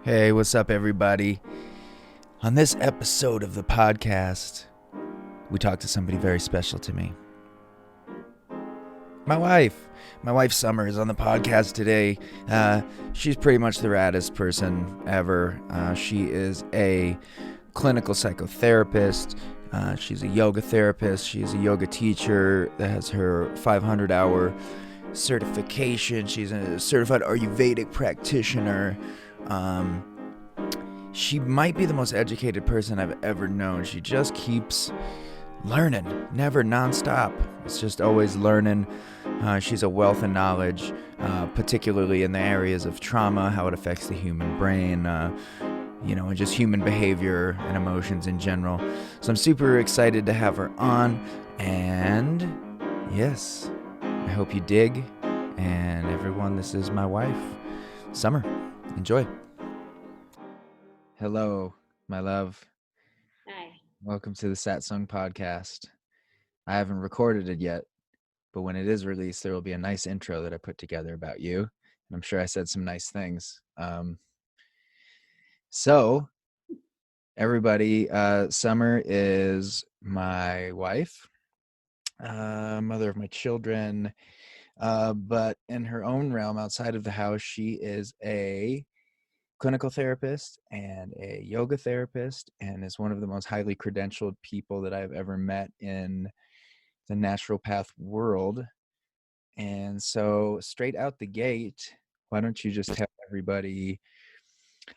Hey, what's up, everybody? On this episode of the podcast, we talk to somebody very special to me. My wife. My wife, Summer, is on the podcast today. She's pretty much the raddest person ever. She is a clinical psychotherapist. She's a yoga therapist. She's a yoga teacher that has her 500-hour certification. She's a certified Ayurvedic practitioner. She might be the most educated person I've ever known. She just keeps learning, never nonstop. It's just always learning. She's a wealth of knowledge, particularly in the areas of trauma, how it affects the human brain, and just human behavior and emotions in general. So I'm super excited to have her on. And yes, I hope you dig. And everyone, this is my wife, Summer. Enjoy. Hello, my love. Hi. Welcome to the Satsang podcast. I haven't recorded it yet, but when it is released, there will be a nice intro that I put together about you. And I'm sure I said some nice things. So, everybody, Summer is my wife, mother of my children, but in her own realm outside of the house, she is a clinical therapist and a yoga therapist, and is one of the most highly credentialed people that I've ever met in the naturopath world. And so straight out the gate, why don't you just tell everybody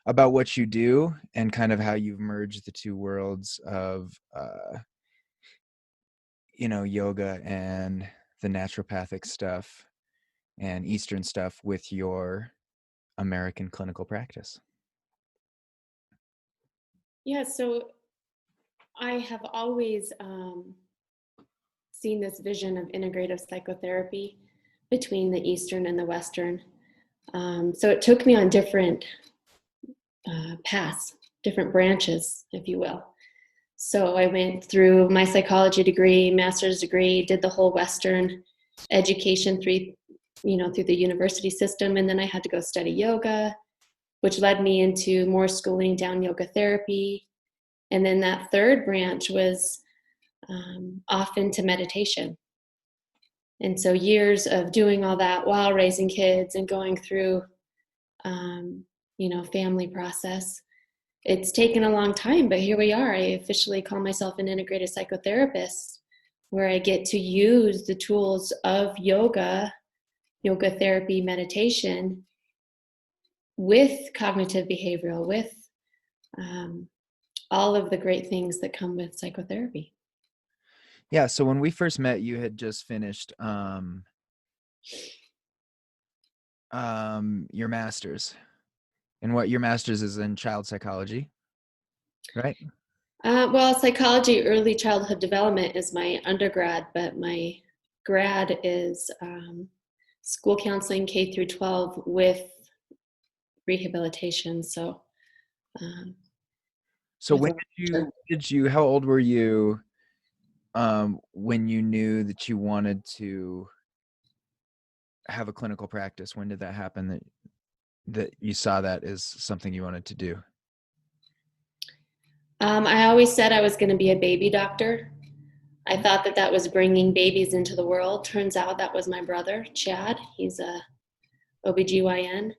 about what you do and kind of how you've merged the two worlds of yoga and the naturopathic stuff and Eastern stuff with your American clinical practice. Yeah, so I have always seen this vision of integrative psychotherapy between the Eastern and the Western. So it took me on different paths, different branches, if you will. So I went through my psychology degree, master's degree, did the whole Western education through the university system, and then I had to go study yoga, which led me into more schooling down yoga therapy. And then that third branch was off into meditation. And so years of doing all that while raising kids and going through, family process. It's taken a long time, but here we are. I officially call myself an integrated psychotherapist, where I get to use the tools of yoga therapy, meditation, with cognitive behavioral, with all of the great things that come with psychotherapy. Yeah, so when we first met, you had just finished your master's. And what your master's is in child psychology, right? Well, psychology, early childhood development is my undergrad, but my grad is school counseling K through 12 with rehabilitation. So when how old were you when you knew that you wanted to have a clinical practice? When did that happen that you saw that as something you wanted to do? I always said I was going to be a baby doctor. I thought that was bringing babies into the world. Turns out that was my brother, Chad. He's a OBGYN.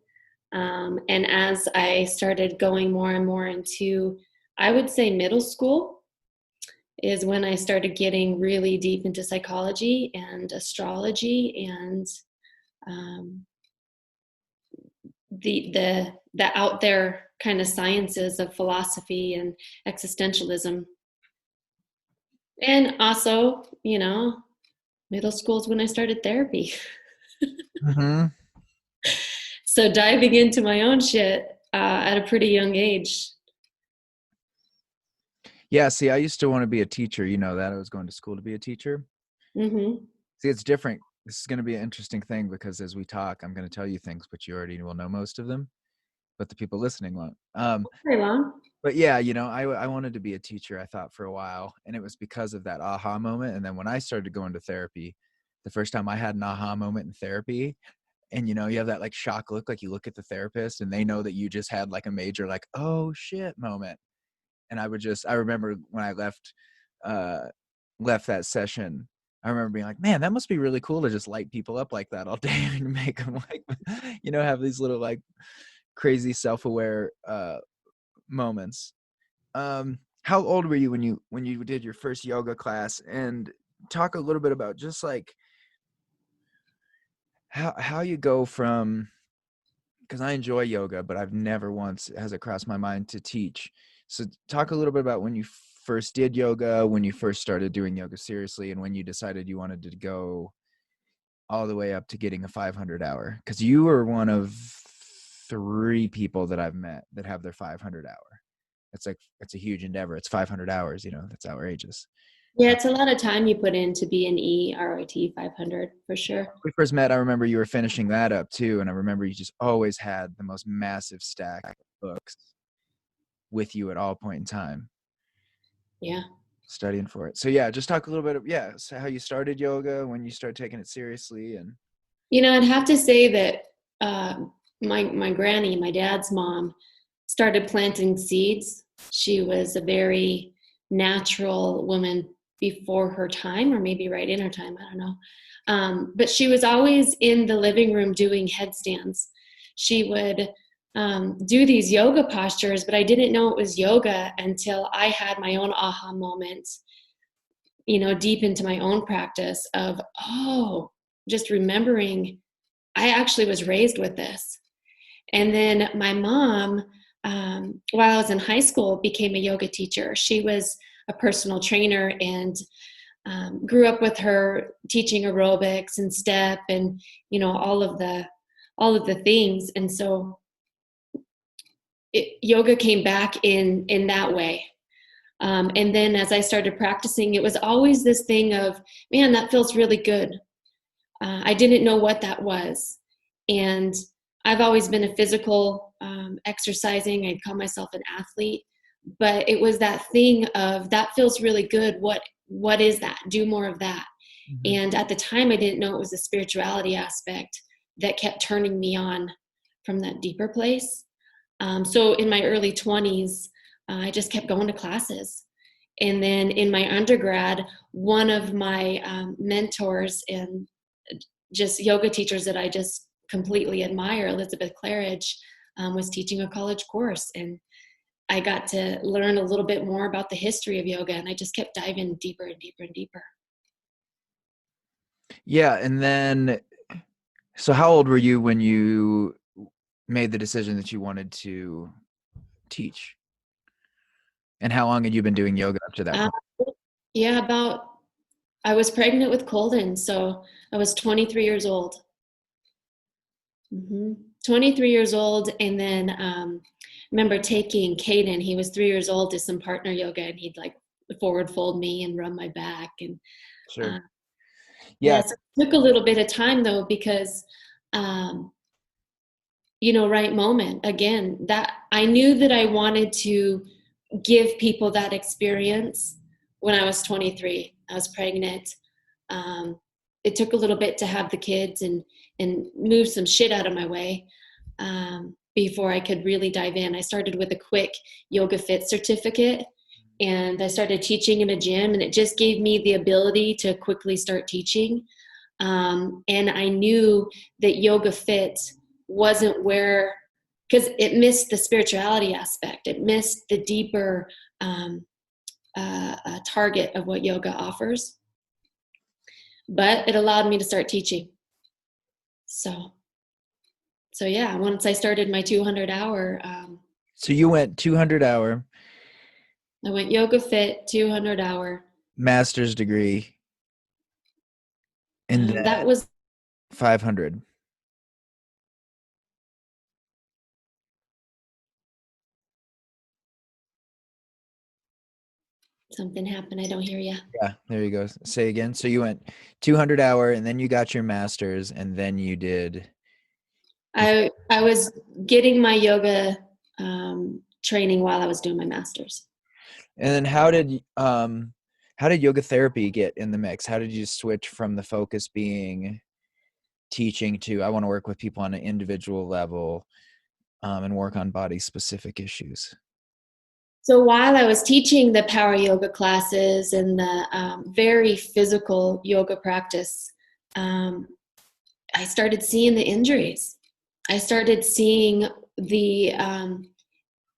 And as I started going more and more into, I would say, middle school, is when I started getting really deep into psychology and astrology and the out there kind of sciences of philosophy and existentialism. And also, middle school is when I started therapy. Mm-hmm. So diving into my own shit at a pretty young age. Yeah, see, I used to want to be a teacher. You know that. I was going to school to be a teacher. Mm-hmm. See, it's different. This is going to be an interesting thing because as we talk, I'm going to tell you things, but you already will know most of them, but the people listening won't. Very long. But yeah, I wanted to be a teacher, I thought, for a while, and it was because of that aha moment. And then when I started going to therapy, the first time I had an aha moment in therapy, and you have that like shock look, like you look at the therapist and they know that you just had like a major like, oh shit moment. And I remember when I uh left that session, I remember being like, man, that must be really cool to just light people up like that all day and make them like have these little like crazy self-aware moments. How old were you when you did your first yoga class? And talk a little bit about just like how you go from, because I enjoy yoga, but I've never once has it crossed my mind to teach. So talk a little bit about when you first did yoga, when you first started doing yoga seriously, and when you decided you wanted to go all the way up to getting a 500 hour. Because you were one of 3 people that I've met that have their 500 hour. It's a huge endeavor. It's 500 hours, that's outrageous. Yeah, it's a lot of time you put in to be an EROT 500 for sure. We first met, I remember you were finishing that up too, and I remember you just always had the most massive stack of books with you at all point in time. Yeah. Studying for it. So yeah, just talk a little bit of so how you started yoga, when you started taking it seriously. And I'd have to say that my granny, my dad's mom, started planting seeds. She was a very natural woman before her time, or maybe right in her time, I don't know. But she was always in the living room doing headstands. She would do these yoga postures, but I didn't know it was yoga until I had my own aha moment, deep into my own practice of, just remembering I actually was raised with this. And then my mom, while I was in high school, became a yoga teacher. She was a personal trainer and grew up with her teaching aerobics and step and all of the things. And so yoga came back in that way. And then as I started practicing, it was always this thing of, man, that feels really good. I didn't know what that was. And I've always been a physical exercising. I'd call myself an athlete, but it was that thing of that feels really good. What is that? Do more of that. mm-hmm. And at the time, I didn't know it was the spirituality aspect that kept turning me on from that deeper place. So in my early 20s, I just kept going to classes. And then in my undergrad, one of my mentors and just yoga teachers that I just completely admire, Elizabeth Claridge, was teaching a college course. And I got to learn a little bit more about the history of yoga. And I just kept diving deeper and deeper and deeper. Yeah. And then, so how old were you when you made the decision that you wanted to teach? And how long had you been doing yoga up to that point? Yeah, I was pregnant with Colden, so I was 23 years old. 23 years old, and then remember taking Caden. He was 3 years old to some partner yoga, and he'd like forward fold me and rub my back. And Sure. yeah, so it took a little bit of time though, because right moment again. That I knew that I wanted to give people that experience when I was 23. I was pregnant. It took a little bit to have the kids and move some shit out of my way before I could really dive in. I started with a quick Yoga Fit certificate, and I started teaching in a gym, and it just gave me the ability to quickly start teaching. And I knew that Yoga Fit wasn't where, because it missed the spirituality aspect. It missed the deeper target of what yoga offers. But it allowed me to start teaching. So yeah, once I started my 200 hour. So you went 200 hour. I went Yoga Fit, 200 hour. Master's degree. And that was 500. Something happened. I don't hear you. Yeah, there you go. Say again. So you went 200 hour, and then you got your master's, and then you did. I was getting my yoga training while I was doing my master's. And then how did yoga therapy get in the mix? How did you switch from the focus being teaching to, I want to work with people on an individual level, and work on body specific issues? So while I was teaching the power yoga classes and the very physical yoga practice, um, I started seeing the injuries. I started seeing the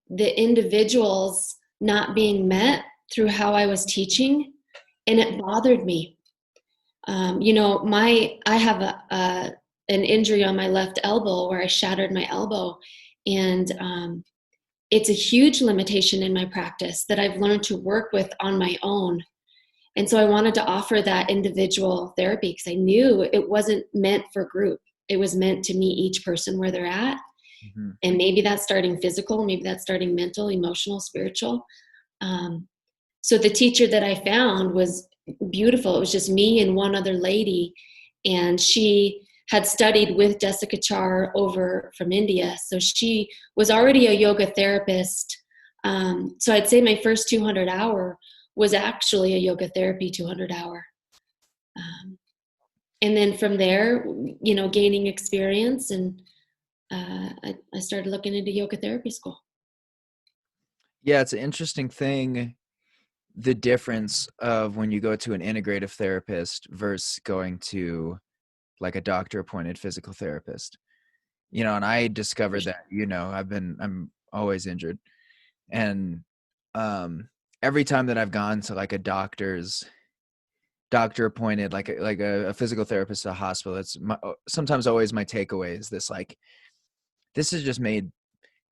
individuals not being met through how I was teaching, and it bothered me. I have an injury on my left elbow where I shattered my elbow, and it's a huge limitation in my practice that I've learned to work with on my own. And so I wanted to offer that individual therapy because I knew it wasn't meant for group. It was meant to meet each person where they're at. Mm-hmm. And maybe that's starting physical, maybe that's starting mental, emotional, spiritual. Um, so the teacher that I found was beautiful. It was just me and one other lady, and she had studied with Jessica Char over from India. So she was already a yoga therapist. So I'd say my first 200 hour was actually a yoga therapy 200 hour. And then from there, gaining experience, and I started looking into yoga therapy school. Yeah, it's an interesting thing, the difference of when you go to an integrative therapist versus going to like a doctor appointed physical therapist. And I discovered that, I'm always injured. And every time that I've gone to like a doctor appointed, like a physical therapist at a hospital, it's sometimes always my takeaway is this, like, this is just made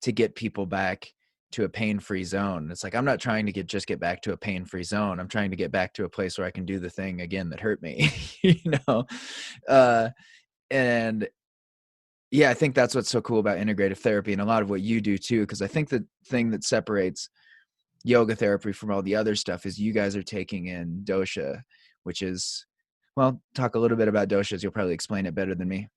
to get people back to a pain-free zone. It's like, I'm not trying to just get back to a pain-free zone. I'm trying to get back to a place where I can do the thing again that hurt me, and yeah, I think that's what's so cool about integrative therapy and a lot of what you do too. Cause I think the thing that separates yoga therapy from all the other stuff is you guys are taking in dosha, which is, well, talk a little bit about doshas. You'll probably explain it better than me.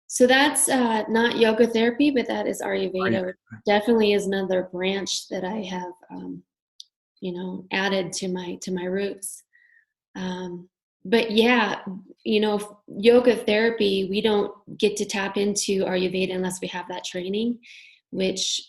So that's not yoga therapy, but that is Ayurveda, which definitely is another branch that I have, added to my roots. But yeah, yoga therapy, we don't get to tap into Ayurveda unless we have that training, which,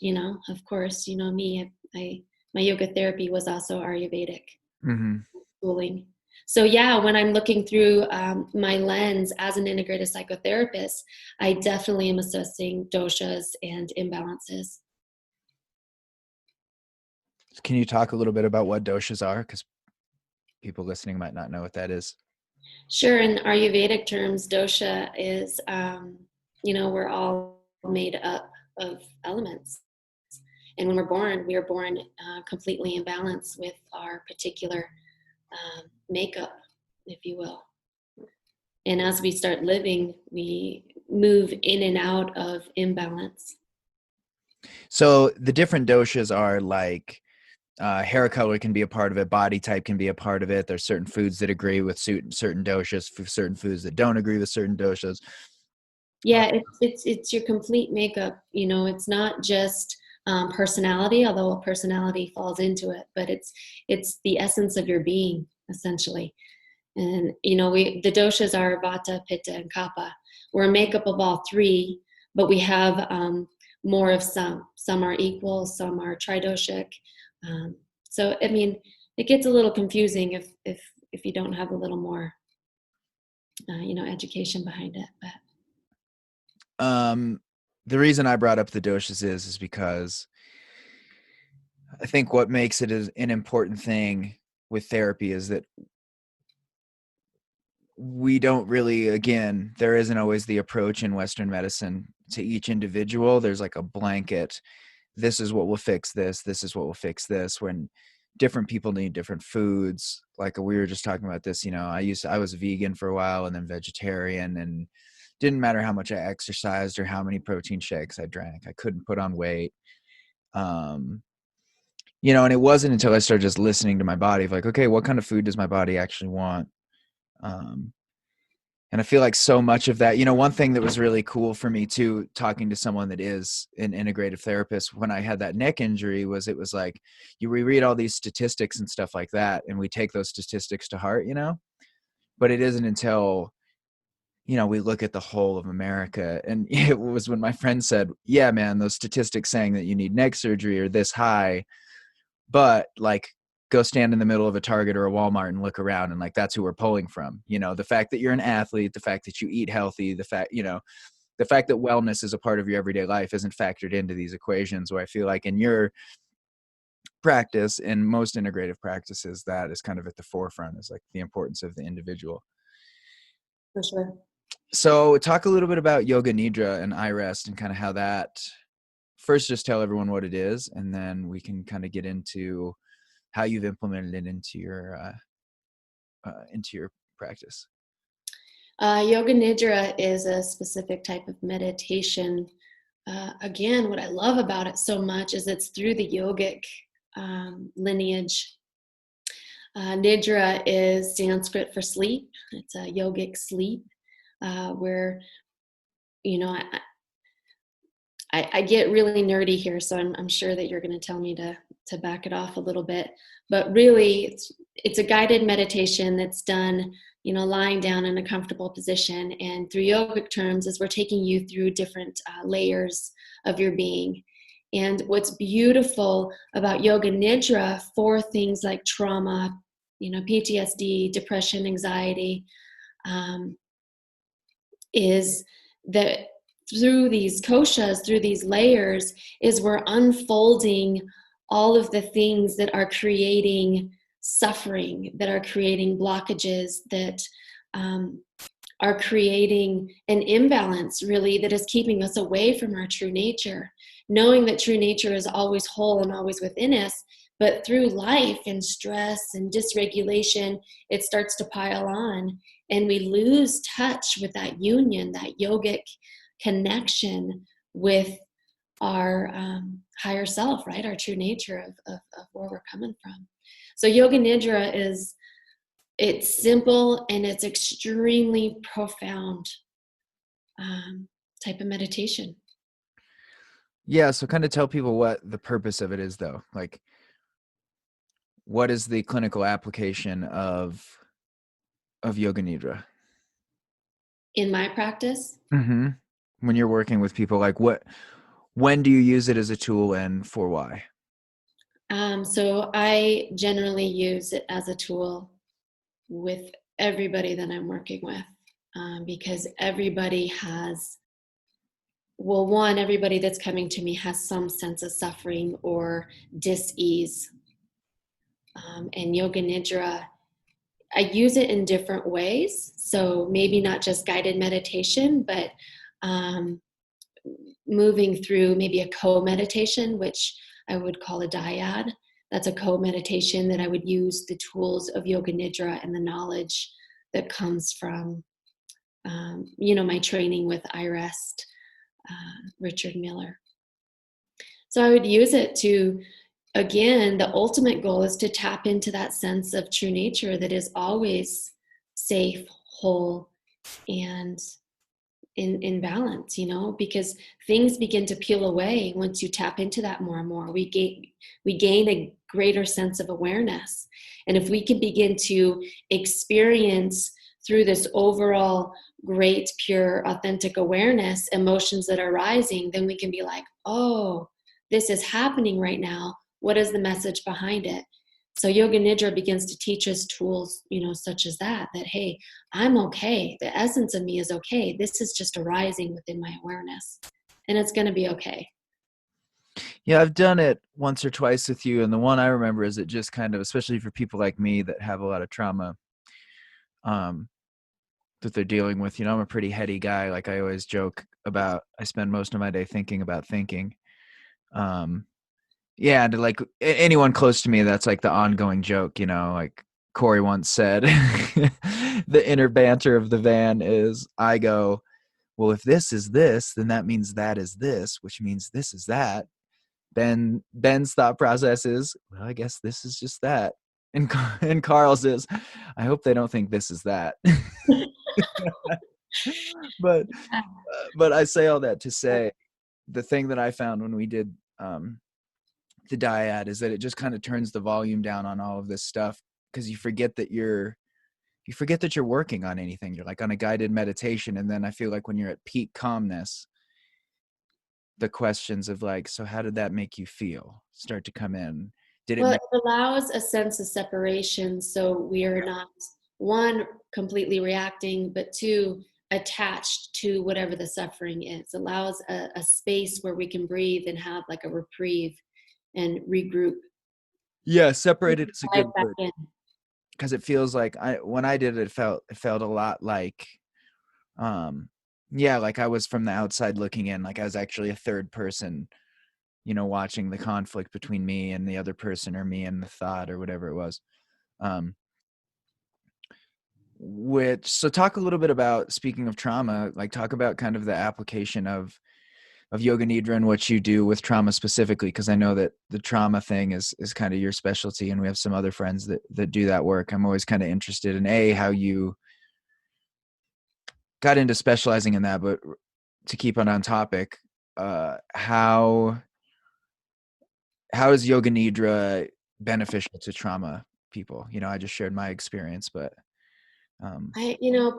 of course, me, my yoga therapy was also Ayurvedic Mm-hmm. schooling. So yeah, when I'm looking through my lens as an integrated psychotherapist, I definitely am assessing doshas and imbalances. Can you talk a little bit about what doshas are? Because people listening might not know what that is. Sure, in Ayurvedic terms, dosha is, we're all made up of elements. And when we're born, we are born completely in balance with our particular makeup, if you will. And as we start living, we move in and out of imbalance. So the different doshas are like, hair color can be a part of it. Body type can be a part of it. There's certain foods that agree with certain doshas, certain foods that don't agree with certain doshas. Yeah, it's your complete makeup. It's not just personality, although personality falls into it, but it's the essence of your being essentially. And the doshas are vata, pitta, and kapha. We're a makeup of all three, but we have more of some. Some are equal, some are tridoshic. So I mean, it gets a little confusing if you don't have a little more education behind it. But The reason I brought up the doshas is because I think what makes it an important thing with therapy is that we don't really, again, there isn't always the approach in Western medicine to each individual. There's like a blanket, this is what will fix this. This is what will fix this, when different people need different foods. Like we were just talking about this, I was vegan for a while and then vegetarian, and didn't matter how much I exercised or how many protein shakes I drank. I couldn't put on weight. And it wasn't until I started just listening to my body of like, okay, what kind of food does my body actually want? And I feel like so much of that, one thing that was really cool for me too, talking to someone that is an integrative therapist when I had that neck injury, was it was like, we read all these statistics and stuff like that, and we take those statistics to heart, but it isn't until we look at the whole of America. And it was when my friend said, yeah, man, those statistics saying that you need neck surgery are this high, but like, go stand in the middle of a Target or a Walmart and look around, and like, that's who we're pulling from. The fact that you're an athlete, the fact that you eat healthy, the fact that wellness is a part of your everyday life isn't factored into these equations. Where I feel like in your practice, in most integrative practices, that is kind of at the forefront, is like the importance of the individual. For sure. So talk a little bit about yoga nidra and I rest, and kind of how that, first just tell everyone what it is, and then we can kind of get into how you've implemented it into your practice. Yoga Nidra is a specific type of meditation. Again, what I love about it so much is it's through the yogic lineage. Nidra is Sanskrit for sleep. It's a yogic sleep where, you know, I get really nerdy here, so I'm sure that you're going to tell me to back it off a little bit. But really, it's a guided meditation that's done, lying down in a comfortable position. And through yogic terms, is we're taking you through different layers of your being. And what's beautiful about Yoga Nidra for things like trauma, PTSD, depression, anxiety, is that through these koshas, through these layers, is we're unfolding all of the things that are creating suffering, that are creating blockages, that are creating an imbalance, really, that is keeping us away from our true nature. Knowing that true nature is always whole and always within us, but through life and stress and dysregulation, it starts to pile on, and we lose touch with that union, that yogic connection with our higher self, right? Our true nature of where we're coming from. So Yoga Nidra it's simple and it's extremely profound type of meditation. Yeah, so kind of tell people what the purpose of it is, though. Like, what is the clinical application of Yoga Nidra? In my practice, Mm-hmm. When you're working with people, like, when do you use it as a tool, and for why? so I generally use it as a tool with everybody that I'm working with, because everybody has, well, one, everybody that's coming to me has some sense of suffering or dis-ease. And Yoga Nidra, I use it in different ways. So maybe not just guided meditation, but um, moving through maybe a co-meditation, which I would call a dyad. That's a co-meditation that I would use the tools of Yoga Nidra and the knowledge that comes from, my training with iRest, Richard Miller. So I would use it to, again, the ultimate goal is to tap into that sense of true nature that is always safe, whole, and in balance, because things begin to peel away once you tap into that more and more. We gain a greater sense of awareness. And if we can begin to experience through this overall great, pure, authentic awareness, emotions that are rising, then we can be like, oh, this is happening right now. What is the message behind it? So Yoga Nidra begins to teach us tools, such as that, hey, I'm okay. The essence of me is okay. This is just arising within my awareness, and it's going to be okay. Yeah, I've done it once or twice with you, and the one I remember is it just kind of, especially for people like me that have a lot of trauma that they're dealing with. I'm a pretty heady guy. Like, I always joke about, I spend most of my day thinking about thinking. Yeah, and like anyone close to me, that's like the ongoing joke, like Corey once said, the inner banter of the van is, I go, well, if this is this, then that means that is this, which means this is that. Ben's thought process is, well, I guess this is just that. And Carl's is, I hope they don't think this is that. but but I say all that to say, the thing that I found when we did the dyad is that it just kind of turns the volume down on all of this stuff, because you forget that you're you forget that you're working on anything. You're like on a guided meditation. And then I feel like when you're at peak calmness, the questions of like, so how did that make you feel start to come in? Did it Well, make, it allows a sense of separation, so we are not, one, completely reacting, but two, attached to whatever the suffering is. Allows a space where we can breathe and have like a reprieve and regroup. yeah, separated is a Dive good back word. in. Because it feels like when I did it, it felt a lot like, um yeah, like I was from the outside looking in, like I was actually a third person, watching the conflict between me and the other person, or me and the thought, or whatever it was. um which So talk a little bit about, speaking of trauma, like talk about kind of the application of yoga nidra and what you do with trauma specifically, because I know that the trauma thing is kind of your specialty, and we have some other friends that do that work. I'm always kind of interested in how you got into specializing in that, but to keep it on topic, how is yoga nidra beneficial to trauma people? I just shared my experience, but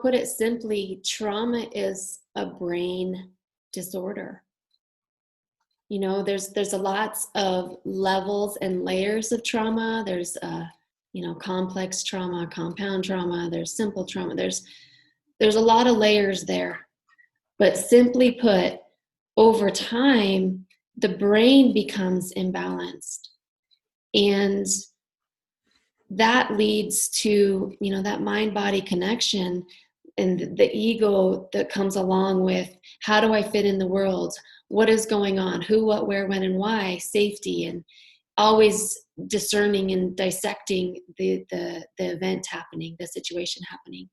Put it simply, trauma is a brain disorder. There's a lots of levels and layers of trauma. There's complex trauma, compound trauma, there's simple trauma. There's a lot of layers there. But simply put, over time, the brain becomes imbalanced. And that leads to, that mind body connection and the ego that comes along with, how do I fit in the world? What is going on? Who, what, where, when, and why? Safety, and always discerning and dissecting the event happening, the situation happening.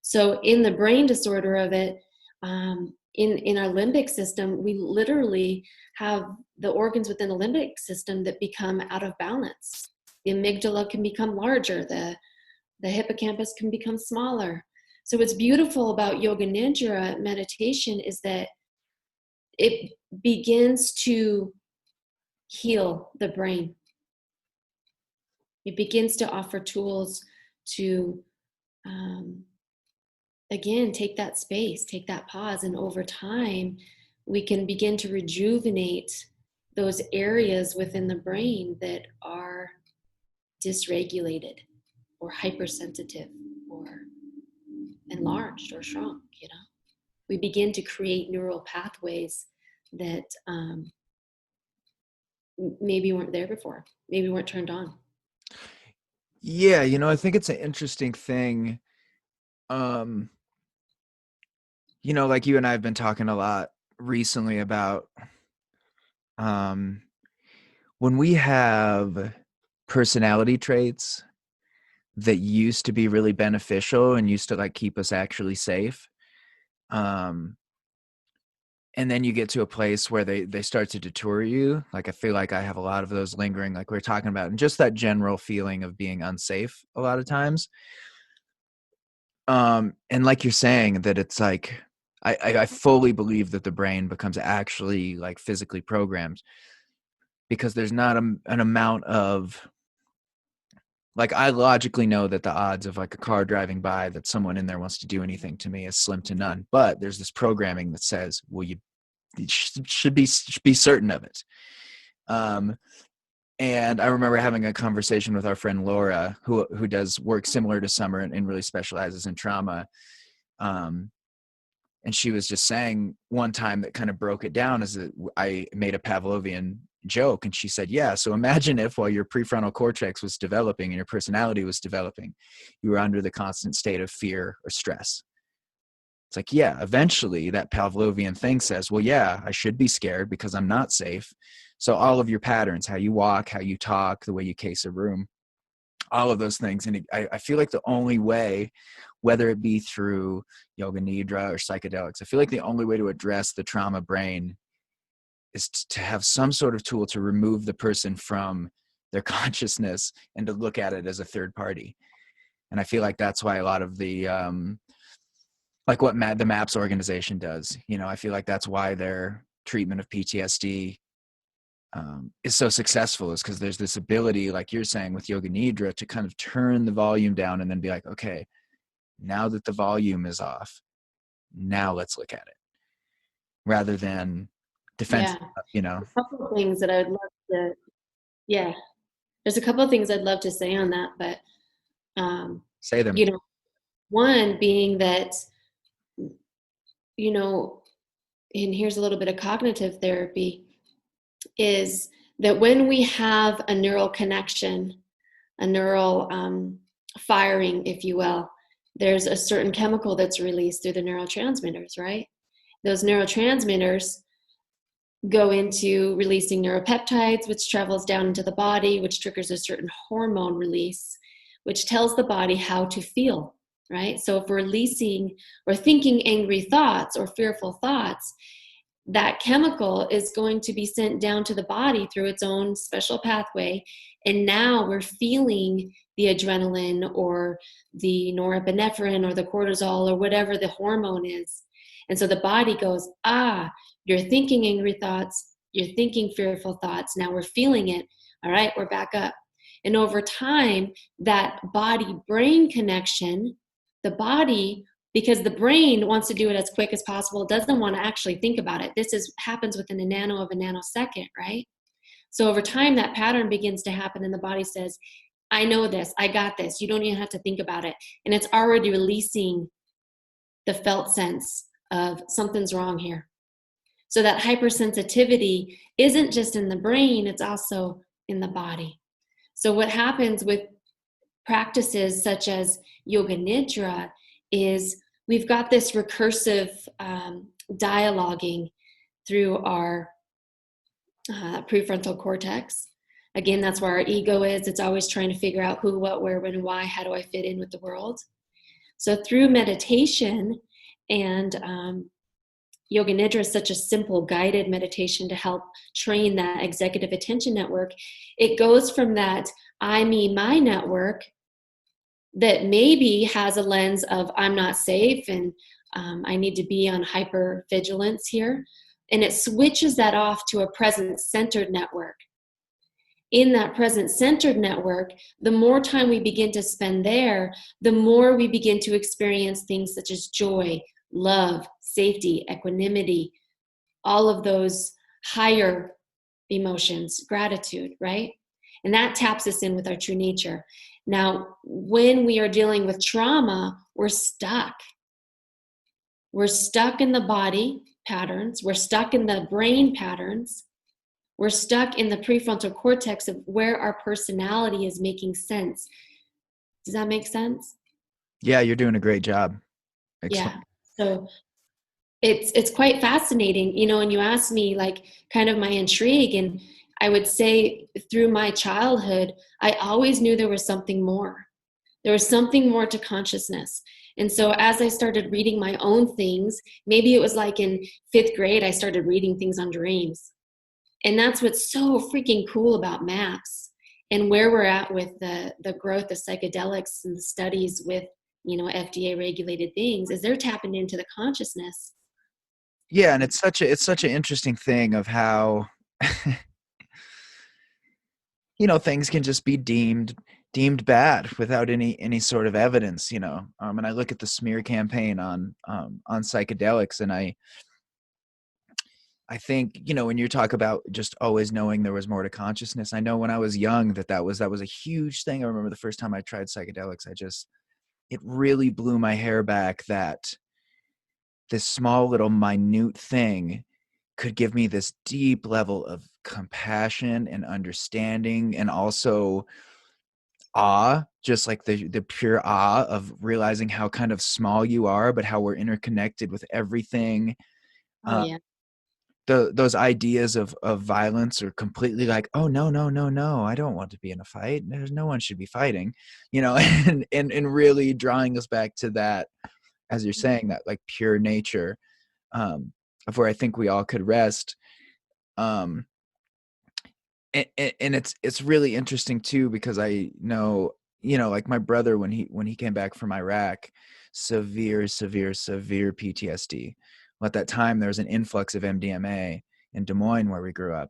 So in the brain disorder of it, in our limbic system, we literally have the organs within the limbic system that become out of balance. The amygdala can become larger, the hippocampus can become smaller. So what's beautiful about yoga nidra meditation is that it begins to heal the brain. It begins to offer tools to, again, take that space, take that pause, and over time, we can begin to rejuvenate those areas within the brain that are dysregulated or hypersensitive or enlarged or shrunk. We begin to create neural pathways that maybe weren't there before, maybe weren't turned on. yeah, I think it's an interesting thing. um like you and I have been talking a lot recently about, um when we have personality traits that used to be really beneficial and used to like keep us actually safe, um and then you get to a place where they start to detour you. Like I feel like I have a lot of those lingering, like we are talking about, and just that general feeling of being unsafe a lot of times. And like you're saying, that it's like I fully believe that the brain becomes actually like physically programmed, because there's not an amount of, like, I logically know that the odds of like a car driving by that someone in there wants to do anything to me is slim to none. But there's this programming that says, well, you should be certain of it. Um, and I remember having a conversation with our friend Laura, who does work similar to Summer and really specializes in trauma. Um, and she was just saying one time that kind of broke it down, is that I made a Pavlovian joke, and she said, yeah, so imagine if while your prefrontal cortex was developing and your personality was developing, you were under the constant state of fear or stress. It's like, yeah, eventually that Pavlovian thing says, well, yeah, I should be scared because I'm not safe. So all of your patterns, how you walk, how you talk, the way you case a room, all of those things. And I feel like the only way, whether it be through yoga nidra or psychedelics, I feel like the only way to address the trauma brain is to have some sort of tool to remove the person from their consciousness and to look at it as a third party. And I feel like that's why a lot of the, like what the MAPS organization does, I feel like that's why their treatment of PTSD is so successful, is because there's this ability, like you're saying with yoga nidra, to kind of turn the volume down and then be like, okay, now that the volume is off, now let's look at it, rather than defensive, Yeah. you know. A couple of things that I would love to, yeah, there's a couple of things I'd love to say on that, but, um, Say them. you know, one being that, you know, and here's a little bit of cognitive therapy, is that when we have a neural connection, a neural firing, if you will, there's a certain chemical that's released through the neurotransmitters, right? Those neurotransmitters go into releasing neuropeptides, which travels down into the body, which triggers a certain hormone release, which tells the body how to feel, right? So if we're releasing or thinking angry thoughts or fearful thoughts, that chemical is going to be sent down to the body through its own special pathway. And now we're feeling the adrenaline or the norepinephrine or the cortisol or whatever the hormone is. And so the body goes, ah, you're thinking angry thoughts, you're thinking fearful thoughts. Now we're feeling it. All right, we're back up. And over time, that body brain connection, the body, because the brain wants to do it as quick as possible, doesn't want to actually think about it. This happens within a nano of a nanosecond, right? So over time, that pattern begins to happen, and the body says, I know this, I got this, you don't even have to think about it. And it's already releasing the felt sense of something's wrong here. So that hypersensitivity isn't just in the brain, it's also in the body. So what happens with practices such as yoga nidra is we've got this recursive dialoguing through our prefrontal cortex. Again, that's where our ego is. It's always trying to figure out who, what, where, when, and why. How do I fit in with the world? So through meditation and yoga nidra is such a simple guided meditation to help train that executive attention network. It goes from that I, me, my network that maybe has a lens of I'm not safe and I need to be on hyper vigilance here. And it switches that off to a present-centered network. In that present-centered network, the more time we begin to spend there, the more we begin to experience things such as joy, love, safety, equanimity, all of those higher emotions, gratitude, right? And that taps us in with our true nature. Now, when we are dealing with trauma, we're stuck. We're stuck in the body patterns. We're stuck in the brain patterns. We're stuck in the prefrontal cortex of where our personality is making sense. Does that make sense? Yeah, you're doing a great job. Yeah. Explain. So it's quite fascinating, you know, and you asked me like kind of my intrigue, and I would say through my childhood, I always knew there was something more. There was something more to consciousness. And so as I started reading my own things, maybe it was like in fifth grade, I started reading things on dreams. And that's what's so freaking cool about maps and where we're at with the growth of psychedelics and the studies with, you know, FDA regulated things is they're tapping into the consciousness. Yeah, and it's such an interesting thing of how you know things can just be deemed bad without any sort of evidence, you know. And I look at the smear campaign on psychedelics, and I think, you know, when you talk about just always knowing there was more to consciousness, I know when I was young that was a huge thing. I remember the first time I tried psychedelics, it really blew my hair back that this small little minute thing could give me this deep level of compassion and understanding, and also awe, just like the pure awe of realizing how kind of small you are, but how we're interconnected with everything. Oh Uh, yeah. those ideas of violence are completely like, oh no, no, no, no, I don't want to be in a fight. There's no one should be fighting, you know, and really drawing us back to that, as you're saying, that like pure nature, of where I think we all could rest. Um, and it's really interesting too, because I know, you know, like my brother, when he came back from Iraq, severe PTSD. Well, at that time there was an influx of MDMA in Des Moines where we grew up,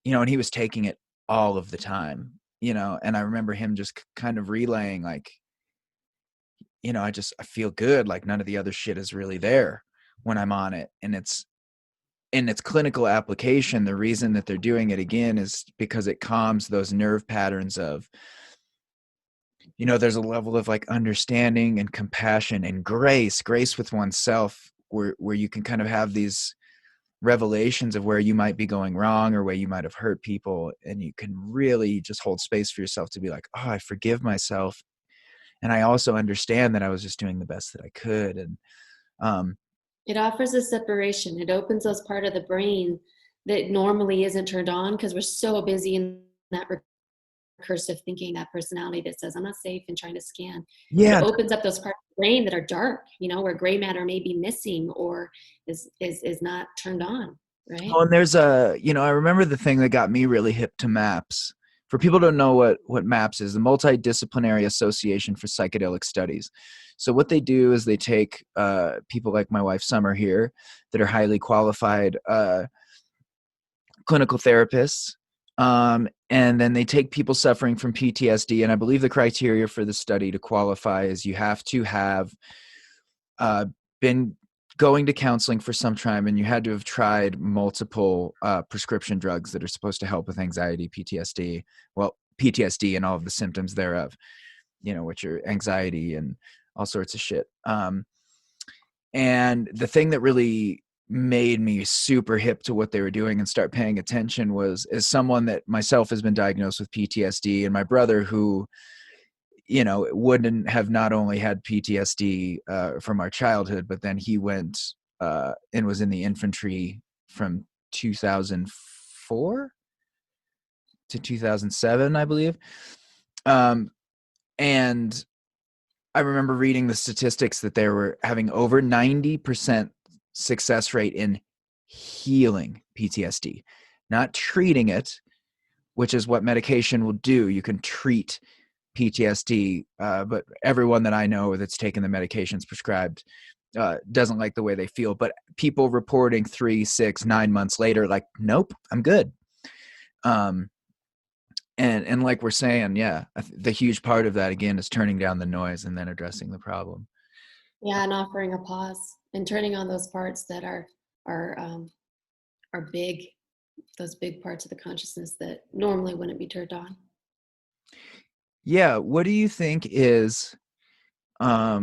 you know, and he was taking it all of the time, you know. And I remember him just kind of relaying like, I feel good. Like none of the other shit is really there when I'm on it. And it's in its clinical application. The reason that they're doing it again is because it calms those nerve patterns of, there's a level of like understanding and compassion and grace with oneself where you can kind of have these revelations of where you might be going wrong or where you might have hurt people. And you can really just hold space for yourself to be like, oh, I forgive myself. And I also understand that I was just doing the best that I could. And it offers a separation. It opens those part of the brain that normally isn't turned on because we're so busy in that recursive thinking, that personality that says I'm not safe and trying to scan. It yeah. opens up those parts of the brain that are dark, where gray matter may be missing or is not turned on, right? Oh, and there's I remember the thing that got me really hip to MAPS. For people who don't know what MAPS is, the Multidisciplinary Association for Psychedelic Studies. So what they do is they take people like my wife Summer here that are highly qualified clinical therapists, and then they take people suffering from PTSD. And I believe the criteria for the study to qualify is you have to have been going to counseling for some time, and you had to have tried multiple prescription drugs that are supposed to help with anxiety, PTSD, PTSD and all of the symptoms thereof, which are anxiety and all sorts of shit. And the thing that really made me super hip to what they were doing and start paying attention was, as someone that myself has been diagnosed with PTSD, and my brother who wouldn't have not only had PTSD from our childhood, but then he went and was in the infantry from 2004 to 2007, I believe. And I remember reading the statistics that they were having over 90% success rate in healing PTSD, not treating it, which is what medication will do. You can treat PTSD, but everyone that I know that's taken the medications prescribed doesn't like the way they feel. But people reporting 3, 6, 9 months later, like, nope, I'm good. And like we're saying, yeah, the huge part of that again is turning down the noise and then addressing the problem. Yeah, and offering a pause and turning on those parts that are big, those big parts of the consciousness that normally wouldn't be turned on. Yeah, what do you think is what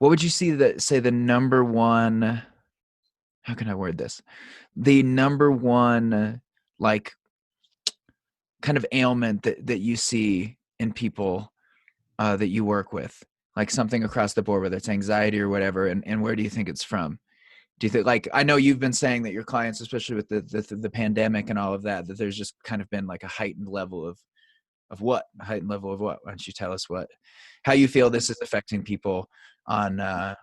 would you say the number one, how can I word this? The number one like kind of ailment that you see in people that you work with, like something across the board, whether it's anxiety or whatever, and where do you think it's from? Do you think, like, I know you've been saying that your clients, especially with the pandemic and all of that there's just kind of been like a heightened level of what? A heightened level of what? Why don't you tell us how you feel this is affecting people on on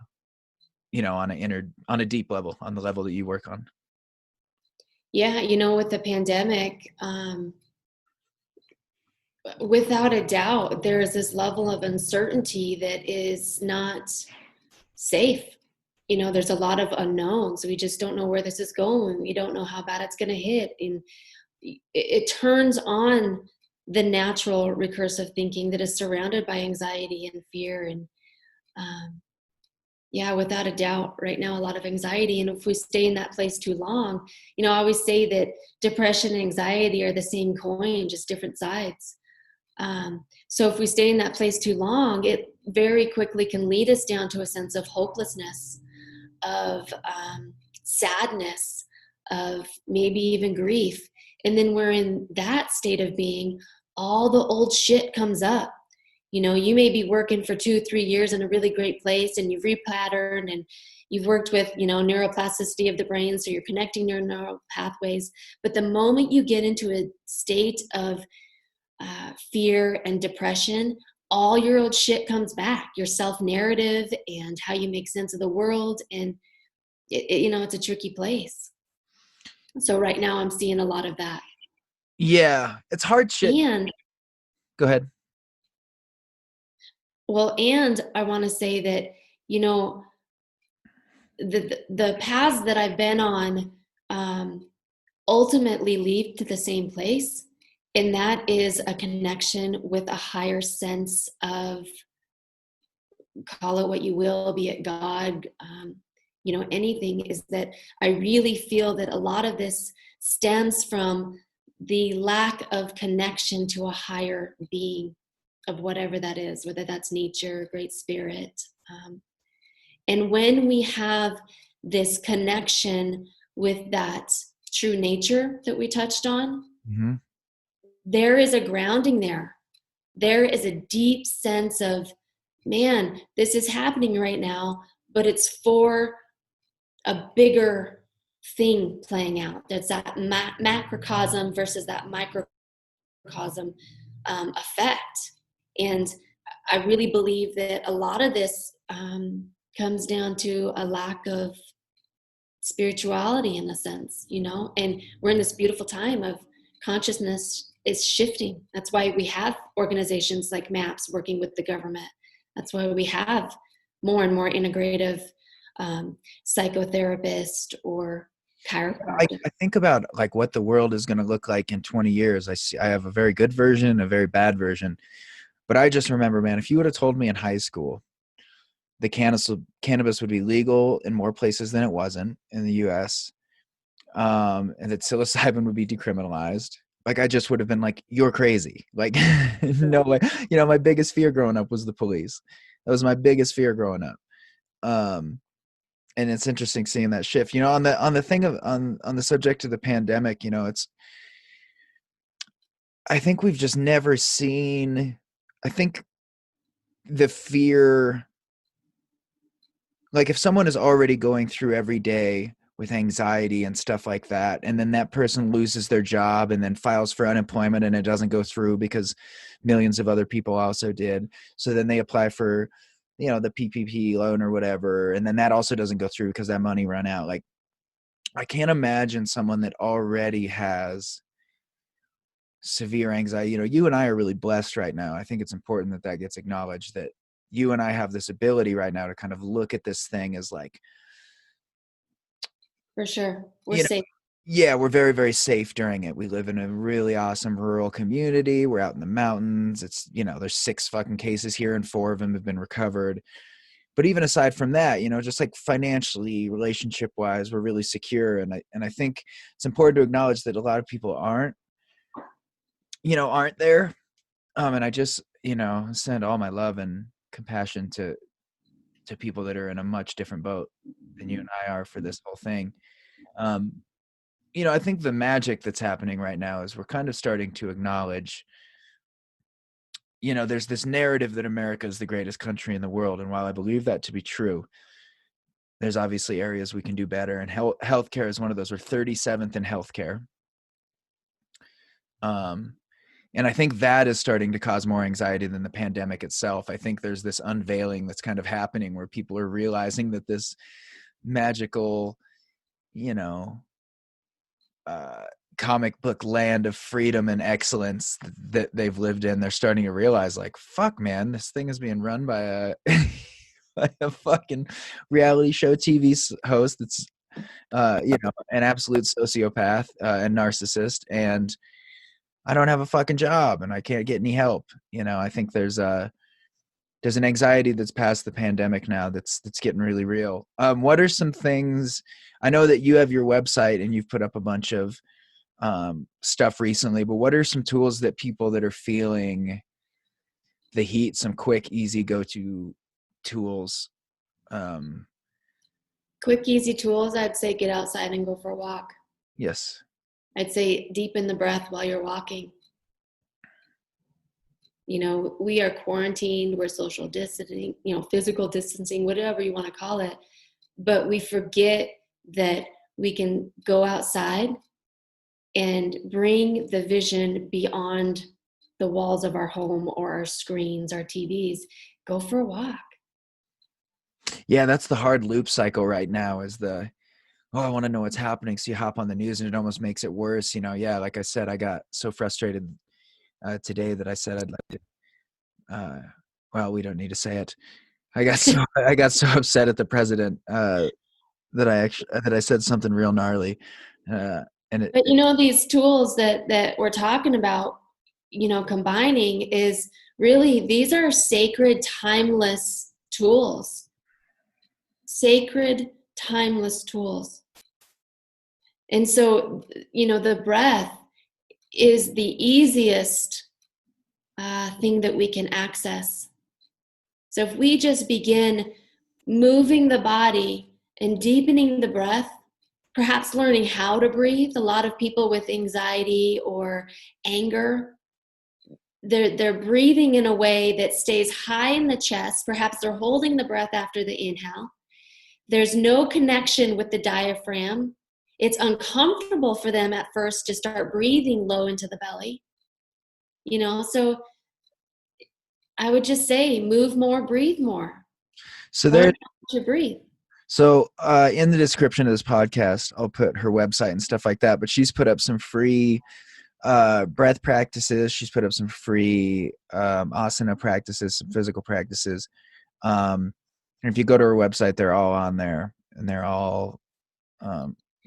a deep level, on the level that you work on? Yeah, with the pandemic, without a doubt, there is this level of uncertainty that is not safe. There's a lot of unknowns. We just don't know where this is going. We don't know how bad it's going to hit. And it turns on the natural recursive thinking that is surrounded by anxiety and fear. And yeah, without a doubt, right now, a lot of anxiety. And if we stay in that place too long, I always say that depression and anxiety are the same coin, just different sides. So if we stay in that place too long, it very quickly can lead us down to a sense of hopelessness, of sadness, of maybe even grief. And then we're in that state of being, all the old shit comes up. You may be working for 2-3 years in a really great place, and you've repatterned and you've worked with, neuroplasticity of the brain. So you're connecting your neural pathways. But the moment you get into a state of fear and depression, all your old shit comes back, your self-narrative and how you make sense of the world. And it's a tricky place. So right now I'm seeing a lot of that. Yeah, it's hard shit. And Go ahead. and I want to say that, the paths that I've been on ultimately lead to the same place. And that is a connection with a higher sense of call it what you will, be it God, anything, is that I really feel that a lot of this stems from the lack of connection to a higher being of whatever that is, whether that's nature, great spirit. And when we have this connection with that true nature that we touched on, Mm-hmm. there is a grounding there. There is a deep sense of, man, this is happening right now, but it's for a bigger thing playing out. That's that macrocosm versus that microcosm effect. And I really believe that a lot of this comes down to a lack of spirituality in a sense, and we're in this beautiful time of consciousness is shifting. That's why we have organizations like MAPS working with the government. That's why we have more and more integrative psychotherapist or chiropractor. I think about like what the world is going to look like in 20 years. I have a very good version, a very bad version. But I just remember, man, if you would have told me in high school the cannabis would be legal in more places than it wasn't in the US, and that psilocybin would be decriminalized, like I just would have been like, you're crazy. Like, no way. My biggest fear growing up was the police. That was my biggest fear growing up. And it's interesting seeing that shift, on the thing of, on the subject of the pandemic, I think we've just never seen, I think the fear, like if someone is already going through every day with anxiety and stuff like that, and then that person loses their job and then files for unemployment and it doesn't go through because millions of other people also did. So then they apply for, the PPP loan or whatever. And then that also doesn't go through because that money ran out. Like, I can't imagine someone that already has severe anxiety. You and I are really blessed right now. I think it's important that that gets acknowledged, that you and I have this ability right now to kind of look at this thing as like, For sure. We're you know, safe. yeah, we're very, very safe during it. We live in a really awesome rural community. We're out in the mountains. It's, there's 6 fucking cases here and 4 of them have been recovered. But even aside from that, just like financially, relationship wise, we're really secure. And I think it's important to acknowledge that a lot of people aren't there. And I just, send all my love and compassion to people that are in a much different boat than you and I are for this whole thing. I think the magic that's happening right now is we're kind of starting to acknowledge, there's this narrative that America is the greatest country in the world. And while I believe that to be true, there's obviously areas we can do better. And healthcare is one of those. We're 37th in healthcare. And I think that is starting to cause more anxiety than the pandemic itself. I think there's this unveiling that's kind of happening where people are realizing that this magical, comic book land of freedom and excellence that they've lived in, they're starting to realize, like, fuck, man, this thing is being run by a by a fucking reality show TV host that's an absolute sociopath and narcissist, and I don't have a fucking job and I can't get any help. I think there's an anxiety that's past the pandemic now that's getting really real. What are some things? I know that you have your website and you've put up a bunch of stuff recently, but what are some tools that people that are feeling the heat, some quick, easy go-to tools? Quick, easy tools. I'd say get outside and go for a walk. Yes. I'd say deepen the breath while you're walking. We are quarantined, we're social distancing, physical distancing, whatever you want to call it. But we forget that we can go outside and bring the vision beyond the walls of our home or our screens, our TVs. Go for a walk. Yeah, that's the hard loop cycle right now, is I want to know what's happening. So you hop on the news and it almost makes it worse. Yeah, like I said, I got so frustrated today that I said I'd like to, well, we don't need to say it. I got so upset at the president that I said something real gnarly. But these tools that we're talking about, combining, is really, these are sacred, timeless tools, sacred, timeless tools. And so, the breath is the easiest thing that we can access. So if we just begin moving the body and deepening the breath, perhaps learning how to breathe. A lot of people with anxiety or anger, they're breathing in a way that stays high in the chest. Perhaps they're holding the breath after the inhale. There's no connection with the diaphragm. It's uncomfortable for them at first to start breathing low into the belly. So I would just say move more, breathe more. So Learn how to breathe. So in the description of this podcast, I'll put her website and stuff like that, but she's put up some free breath practices. She's put up some free asana practices, some physical practices. And if you go to her website, they're all on there and they're all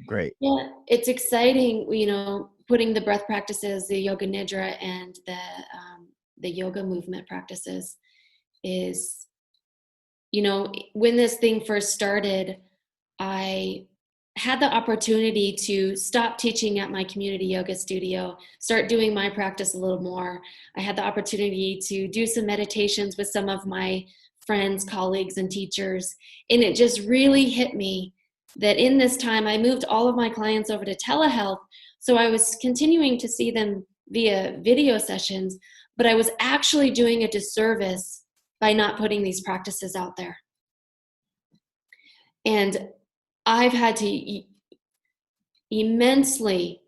great. Yeah, it's exciting, putting the breath practices, the yoga nidra and the yoga movement practices is, when this thing first started, I had the opportunity to stop teaching at my community yoga studio, start doing my practice a little more. I had the opportunity to do some meditations with some of my friends, colleagues, and teachers. And it just really hit me that in this time, I moved all of my clients over to telehealth. So I was continuing to see them via video sessions, but I was actually doing a disservice by not putting these practices out there. And I've had to immensely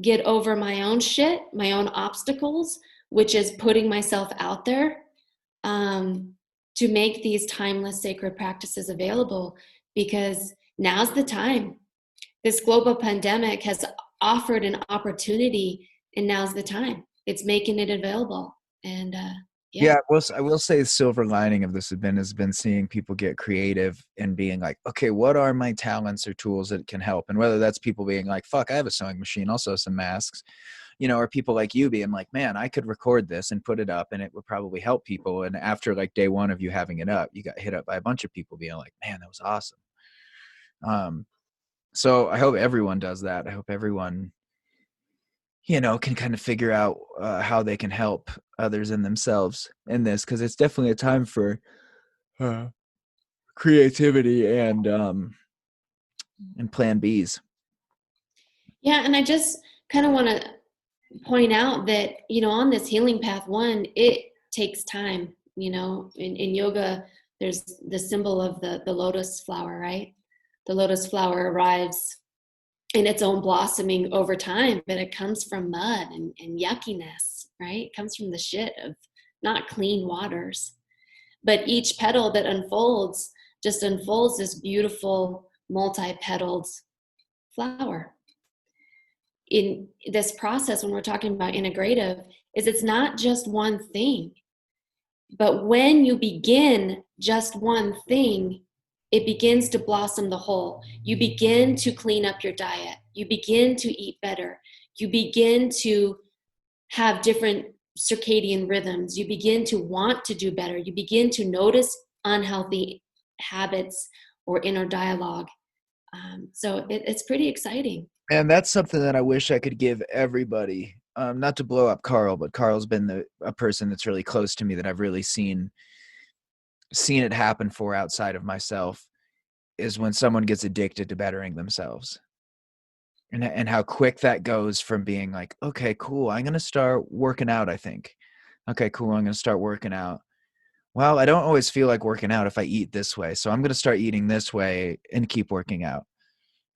get over my own shit, my own obstacles, which is putting myself out there to make these timeless sacred practices available, because now's the time. This global pandemic has offered an opportunity, and now's the time. It's making it available. And yeah, I will say the silver lining of this has been seeing people get creative and being like, okay, what are my talents or tools that can help? And whether that's people being like, fuck, I have a sewing machine, also some masks, or people like you being like, man, I could record this and put it up and it would probably help people. And after like day one of you having it up, you got hit up by a bunch of people being like, man, that was awesome. So I hope everyone does that. I hope everyone, can kind of figure out how they can help others and themselves in this, because it's definitely a time for creativity and plan Bs. Yeah, and I just kind of want to point out that, on this healing path, one, it takes time. In yoga, there's the symbol of the lotus flower, right? The lotus flower arrives in its own blossoming over time, but it comes from mud and yuckiness, right? It comes from the shit of not clean waters. But each petal that unfolds just unfolds this beautiful multi-petaled flower. In this process, when we're talking about integrative, is it's not just one thing. But when you begin just one thing, it begins to blossom the whole. You begin to clean up your diet. You begin to eat better. You begin to have different circadian rhythms. You begin to want to do better. You begin to notice unhealthy habits or inner dialogue. So it's pretty exciting. And that's something that I wish I could give everybody. Not to blow up Carl, but Carl's been a person that's really close to me that I've really seen it happen for outside of myself, is when someone gets addicted to bettering themselves. And how quick that goes from being like, okay, cool, I'm going to start working out, I think. Okay, cool, I'm going to start working out. Well, I don't always feel like working out if I eat this way, so I'm going to start eating this way and keep working out.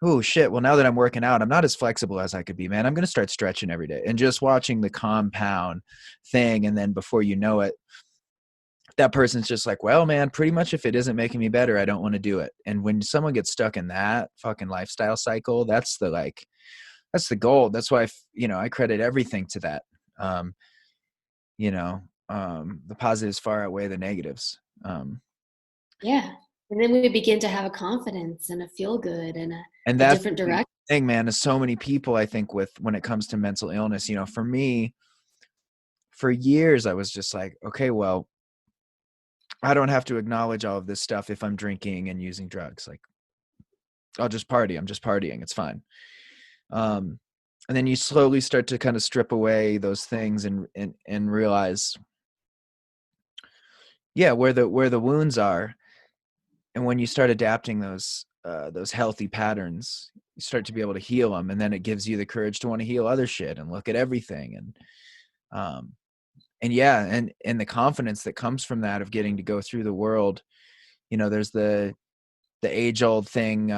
Oh, shit, well, now that I'm working out, I'm not as flexible as I could be, man. I'm going to start stretching every day. And just watching the compound thing, and then before you know it, that person's just like, well, man, pretty much if it isn't making me better, I don't want to do it. And when someone gets stuck in that fucking lifestyle cycle, that's the goal. That's why, I credit everything to that. The positives far outweigh the negatives. Yeah. And then we begin to have a confidence and a feel good and a That's different the direction. thing, man, is so many people, I think, when it comes to mental illness, for me, for years, I was just like, okay, well, I don't have to acknowledge all of this stuff if I'm drinking and using drugs. Like, I'll just party. I'm just partying. It's fine. Um, and then you slowly start to kind of strip away those things and realize, yeah, where the wounds are. And when you start adapting those healthy patterns, you start to be able to heal them, and then it gives you the courage to want to heal other shit and look at everything. Um, and yeah, and the confidence that comes from that of getting to go through the world. There's the age old thing,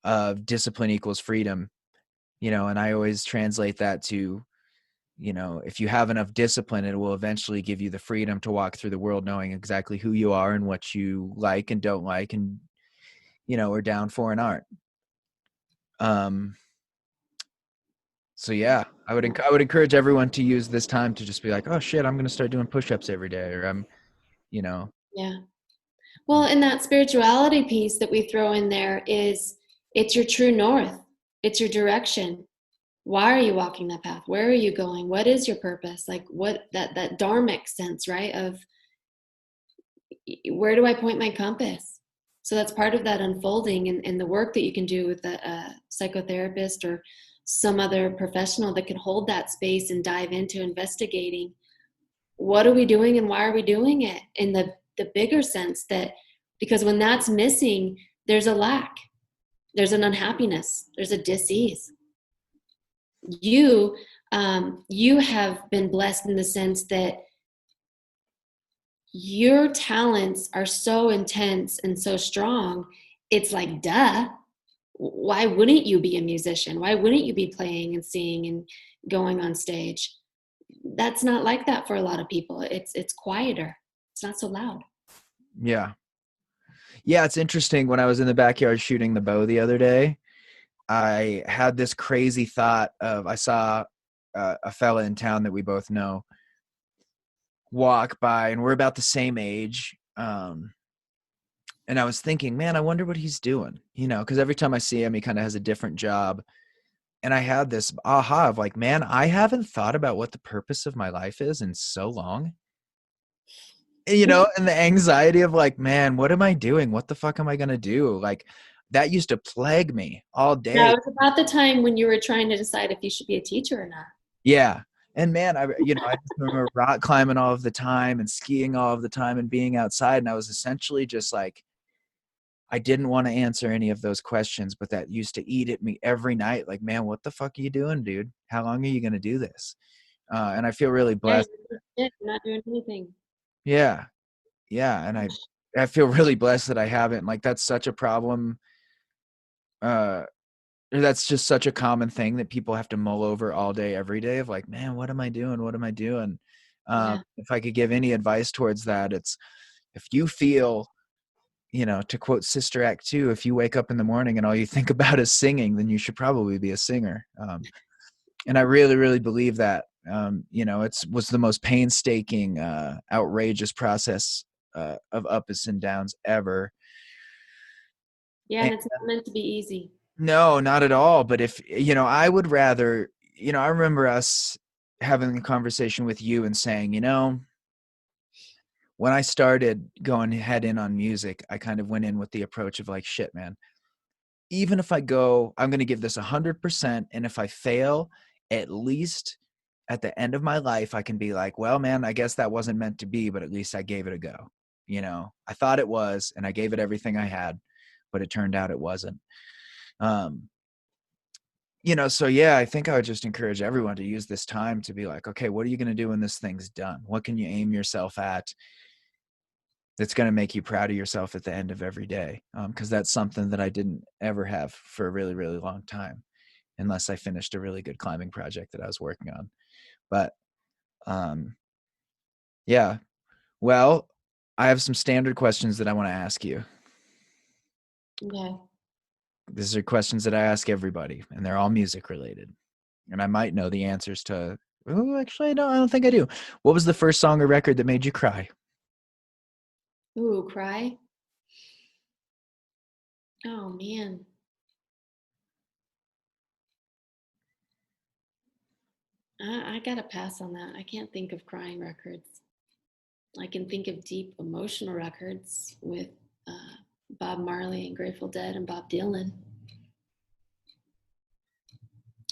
of discipline equals freedom. And I always translate that to, if you have enough discipline, it will eventually give you the freedom to walk through the world knowing exactly who you are and what you like and don't like, and are down for and aren't. Um, so yeah, I would encourage everyone to use this time to just be like, oh shit, I'm gonna start doing push-ups every day, or you know, Yeah. Well, and that spirituality piece that we throw in there is, it's your true north. It's your direction. Why are you walking that path? Where are you going? What is your purpose? Like, what, that dharmic sense, right? Of where do I point my compass? So that's part of that unfolding, and the work that you can do with a psychotherapist or some other professional that can hold that space and dive into investigating what are we doing and why are we doing it, in the bigger sense, that because when that's missing, there's a lack, there's an unhappiness, there's a dis-ease. You have been blessed in the sense that your talents are so intense and so strong. It's like, duh, why wouldn't you be a musician? Why wouldn't you be playing and singing and going on stage? That's not like that for a lot of people. It's quieter. It's not so loud. yeah, yeah. It's interesting. When I was in the backyard shooting the bow the other day, I had this crazy thought of, I saw a fella in town that we both know walk by, and we're about the same age. And I was thinking, man, I wonder what he's doing, because every time I see him, he kind of has a different job. And I had this aha of like, man, I haven't thought about what the purpose of my life is in so long. And the anxiety of like, man, what am I doing? What the fuck am I going to do? Like, that used to plague me all Yeah, day. it was about the time when you were trying to decide if you should be a teacher or not. Yeah. And man, I just remember rock climbing all of the time and skiing all of the time and being outside. And I was essentially just like, I didn't want to answer any of those questions, but that used to eat at me every night. Like, man, what the fuck are you doing, dude? How long are you going to do this? And I feel really Yeah, blessed. you're not doing anything. Yeah. Yeah. And I feel really blessed that I haven't. Like, that's such a problem. Uh, that's just such a common thing that people have to mull over all day, every day, of like, man, what am I doing? What am I doing? Yeah. If I could give any advice towards that, it's, if you feel, to quote Sister Act 2, if you wake up in the morning and all you think about is singing, then you should probably be a singer. And I really, really believe that. It's was the most painstaking, outrageous process of ups and downs ever. Yeah, And and it's not meant to be easy. no, not at all. But if, I would rather, I remember us having a conversation with you and saying, when I started going head in on music, I kind of went in with the approach of like, shit, man, even if I go, I'm going to give this 100%. And if I fail, at least at the end of my life, I can be like, well, man, I guess that wasn't meant to be, but at least I gave it a go. I thought it was, and I gave it everything I had, but it turned out it wasn't. Um, so yeah, I think I would just encourage everyone to use this time to be like, okay, what are you going to do when this thing's done? What can you aim yourself at that's going to make you proud of yourself at the end of every day? Because that's something that I didn't ever have for a really, really long time, unless I finished a really good climbing project that I was working on. But um, yeah, well, I have some standard questions that I want to ask you. Yeah. These are questions that I ask everybody, and they're all music related. And I might know the answers to. Oh, actually, no, I don't think I do. What was the first song or record that made you cry? Ooh, cry. Oh man. I gotta pass on that. I can't think of crying records. I can think of deep emotional records with Bob Marley and Grateful Dead and Bob Dylan.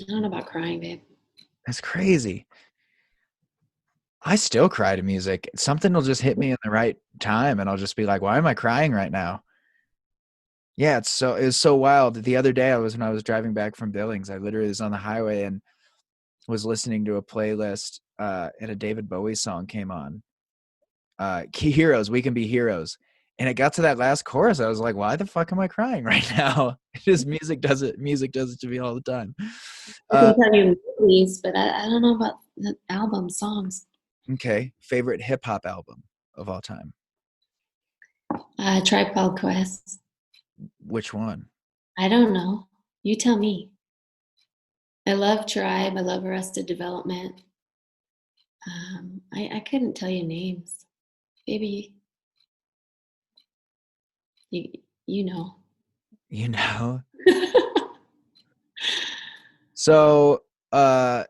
I don't know about crying, babe. That's crazy. I still cry to music. Something will just hit me in the right time, and I'll just be like, "Why am I crying right now?" Yeah, it was so wild. The other day, when I was driving back from Billings, I literally was on the highway and was listening to a playlist, and a David Bowie song came on. Key Heroes, We Can Be Heroes. And it got to that last chorus. I was like, why the fuck am I crying right now? Just music does it. Music does it to me all the time. I can tell you movies, but I don't know about the album songs. Okay. Favorite hip hop album of all time? Tribe Called Quest. Which one? I don't know. You tell me. I love Tribe. I love Arrested Development. I couldn't tell you names. Maybe you you know. You know? So, as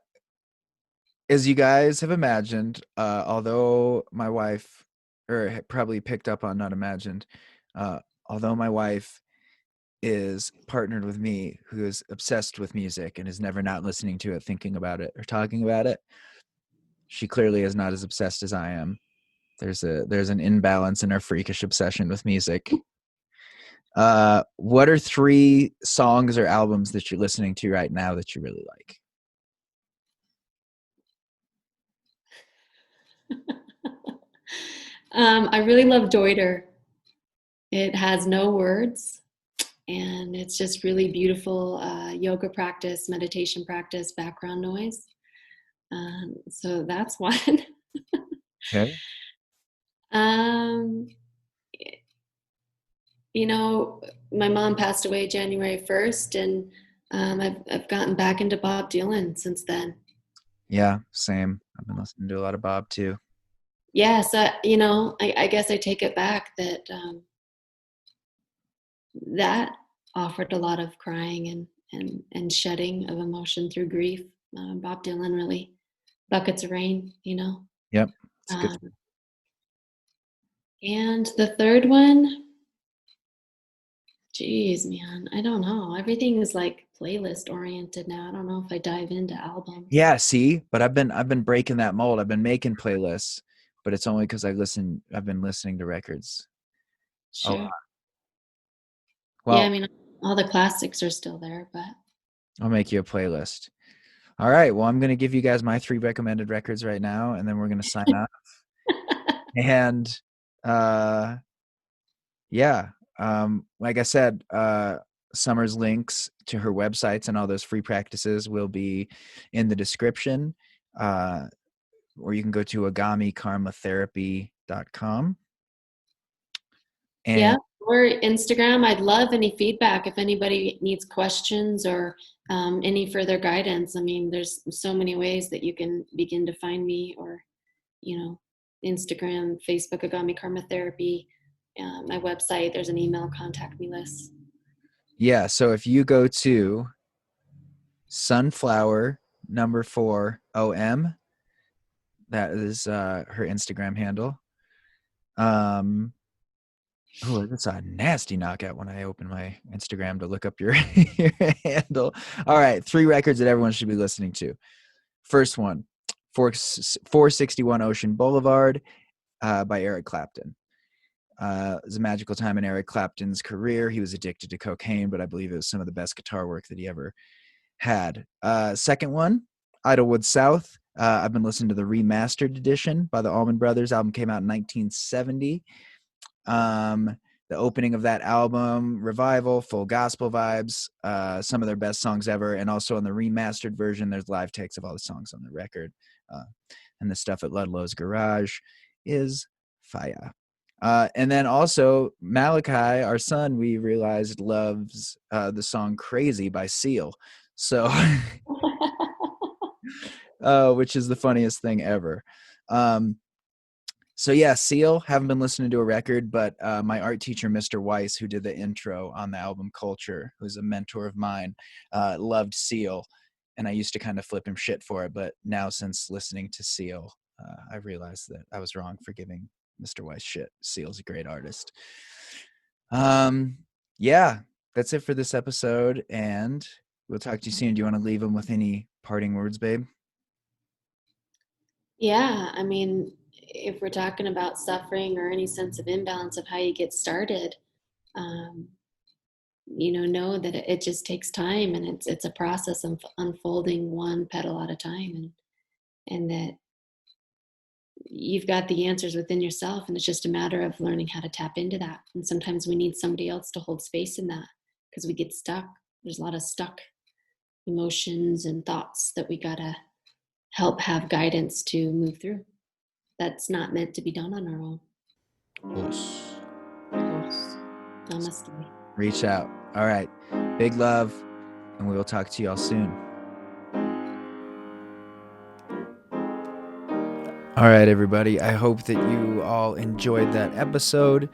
you guys have imagined, although my wife, or probably picked up on, not imagined, although my wife is partnered with me, who is obsessed with music and is never not listening to it, thinking about it, or talking about it, she clearly is not as obsessed as I am. There's an imbalance in our freakish obsession with music. What are 3 songs or albums that you're listening to right now that you really like? I really love Deuter. It has no words, and it's just really beautiful yoga practice, meditation practice, background noise. So that's one. Okay. um, you know, my mom passed away January 1st, and I've gotten back into Bob Dylan since then. Yeah, same. I've been listening to a lot of Bob too. Yes, I guess I take it back that that offered a lot of crying and shedding of emotion through grief. Bob Dylan really buckets of rain, Yep, it's good. Um, and the third one, geez, man, I don't know. Everything is like playlist oriented now. I don't know if I dive into albums. Yeah, see, but I've been breaking that mold. I've been making playlists, but it's only because I've been listening to records a lot. Sure. Yeah, I Well, mean, all the classics are still there, but I'll make you a playlist. All right. Well, I'm going to give you guys my 3 recommended records right now, and then we're going to sign off. And uh, yeah, like I said, Summer's links to her websites and all those free practices will be in the description, or you can go to agamikarmatherapy.com. And yeah, or Instagram. I'd love any feedback if anybody needs questions or any further guidance. I mean, there's so many ways that you can begin to find me, or you know, Instagram, Facebook, Agami Karma Therapy, my website. There's an email contact me list. yeah, so if you go to sunflower number 4 OM, that is her Instagram handle. Oh, that's a nasty knockout when I open my Instagram to look up your, your handle. All right, 3 records that everyone should be listening to. First one, 461 Ocean Boulevard by Eric Clapton. It was a magical time in Eric Clapton's career. He was addicted to cocaine, but I believe it was some of the best guitar work that he ever had. Second one, Idlewood South. I've been listening to the remastered edition by the Allman Brothers. Album came out in 1970. The opening of that album, Revival, full gospel vibes, some of their best songs ever. And also on the remastered version, there's live takes of all the songs on the record. And the stuff at Ludlow's Garage is fire. And then also Malachi, our son, we realized loves the song Crazy by Seal. So, which is the funniest thing ever. So yeah, Seal, haven't been listening to a record, but my art teacher, Mr. Weiss, who did the intro on the album Culture, who's a mentor of mine, loved Seal. And I used to kind of flip him shit for it. But now since listening to Seal, I realized that I was wrong for giving Mr. Weiss shit. Seal's a great artist. Yeah, that's it for this episode, and we'll talk to you soon. Do you want to leave them with any parting words, babe? Yeah, I mean, if we're talking about suffering or any sense of imbalance of how you get started, um, know that it just takes time, and it's a process of unfolding one petal at a time, and that you've got the answers within yourself, and it's just a matter of learning how to tap into that. And sometimes we need somebody else to hold space in that, because we get stuck. There's a lot of stuck emotions and thoughts that we gotta help have guidance to move through. That's not meant to be done on our own. Os. Os. Namaste. Reach out. All right. Big love, and we will talk to you all soon. All right, everybody. I hope that you all enjoyed that episode.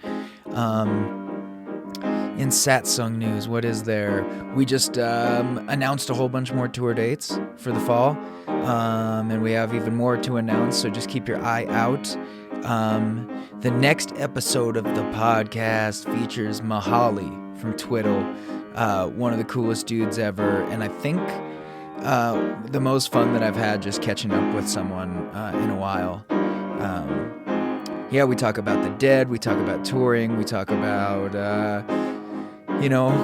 In Satsang news, what is there? We just announced a whole bunch more tour dates for the fall, and we have even more to announce, so just keep your eye out. The next episode of the podcast features Mahali from Twiddle, one of the coolest dudes ever, and I think the most fun that I've had just catching up with someone in a while. Yeah, we talk about the dead, we talk about touring, we talk about,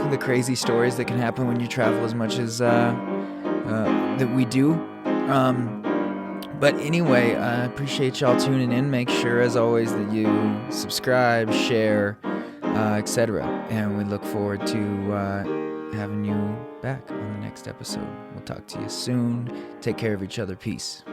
the crazy stories that can happen when you travel as much as that we do. But anyway, I appreciate y'all tuning in. Make sure, as always, that you subscribe, share, etc. And we look forward to having you back on the next episode. We'll talk to you soon. Take care of each other. Peace.